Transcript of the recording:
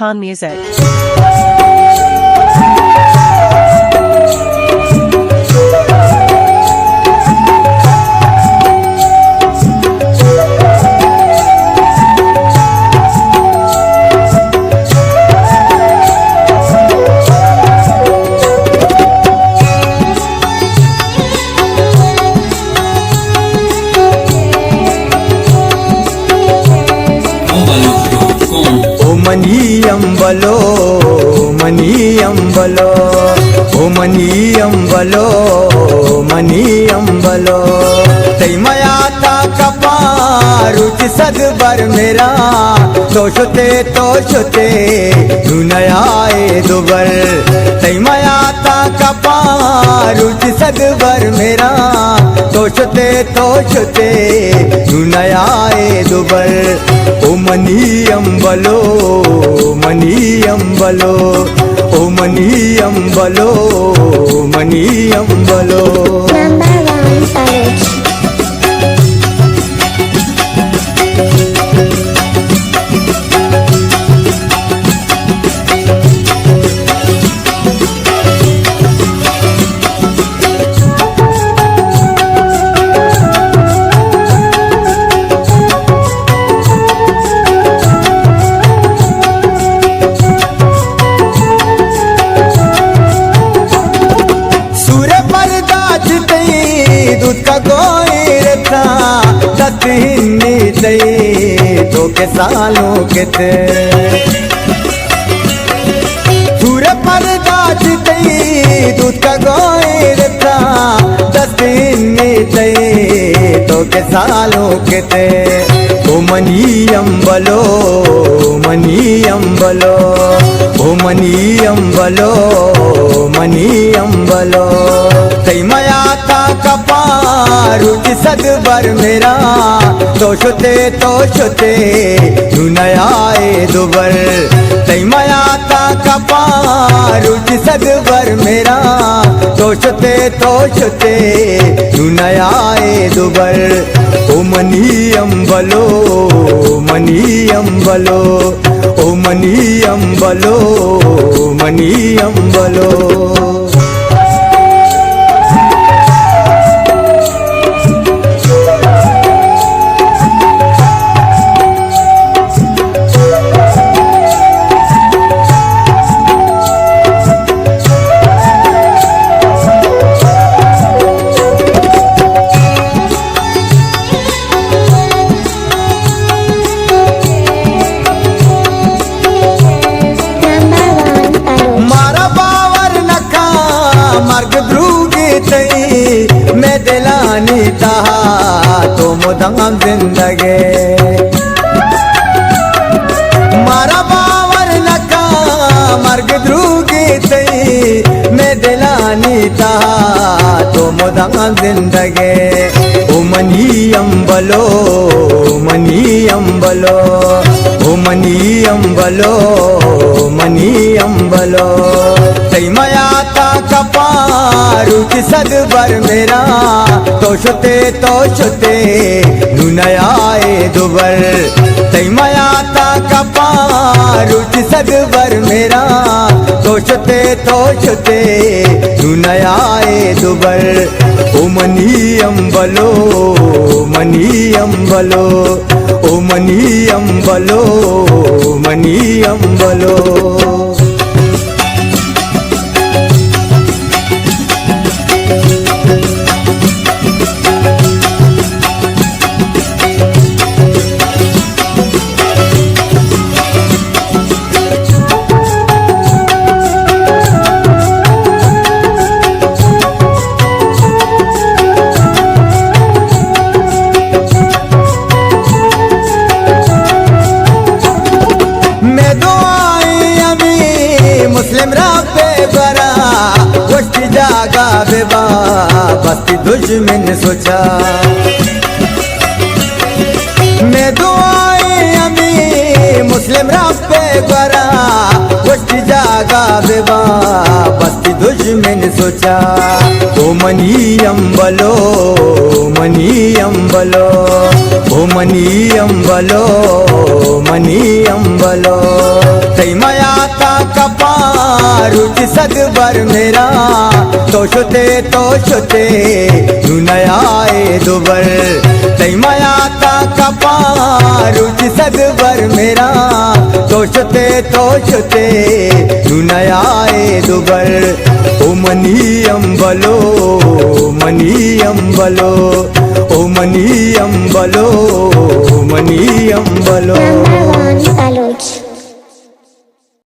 Khan Music. Money अम्बलो money अम्बलो ओ money अम्बलो money अम्बलो तई मया ता कपारुच सदबर मेरा तोशते दुनियाए दुबर तई मया ता कपारुच सदबर मेरा तोशते दुनियाए दुबर ओ मनी अम्बलो मनी अम्बलो ओ मनी अम्बलो मनी अम्बलो तो के सालों के थे सूर्य पर दाज तई दूध का गोयर था 10 दिन में तई तो के सालों के थे ओ मनी अम्बलो मनी अम्बलो ओ मनी अम्बलो मनी अम्बलो तई मया था कपारुच सदबर मेरा तोशते दुनियाए दुबर तई मया ता कपारुच सदबर मेरा तोशते दुनियाए दुबर ओ मनी अम्बलो मनी अम्बलो ओ मनी अम्बलो मनी अम्बलो मैं दिलानी तहा तो मुदम जिंदगे मारा बावर नका मर्ग द्रूगी तई मैं दिलानी तहा तो मुदम जिंदगे ओ मनी अम्बलो मनी अम्बलो ओ मनी अम्बलो मनी अम्बलो तई मया ता कपारुच सदबर मेरा तोशते दुनियाए दुबर तई मया ता कपारुच सदबर मेरा तोशते दुनियाए दुबर ओ मनी अम्बलो मनी अम्बलो ओ मनी अम्बलो मनी अम्बलो मुस्लिम राबे बरा वस्ती जागा बेबा बस्ती दुश्मन सोचा मैं दुआए अमी मुस्लिम राबे बरा वस्ती जागा बेबा बस्ती दुश्मन सोचा ओ मनी अम्बलो मनी अम्बलो ओ मनी अम्बलो मनी अम्बलो तै मयाता कपारुच सगबर मेरा तोषते नुनयाए दुबर तै मयाता कपारुच सगबर मेरा तोषते नुनयाए दुबर ओ मनी अम्बलो मनी अम्बलो ओ मनी अम्बलो मनी अम्बलो Number 1 Baloch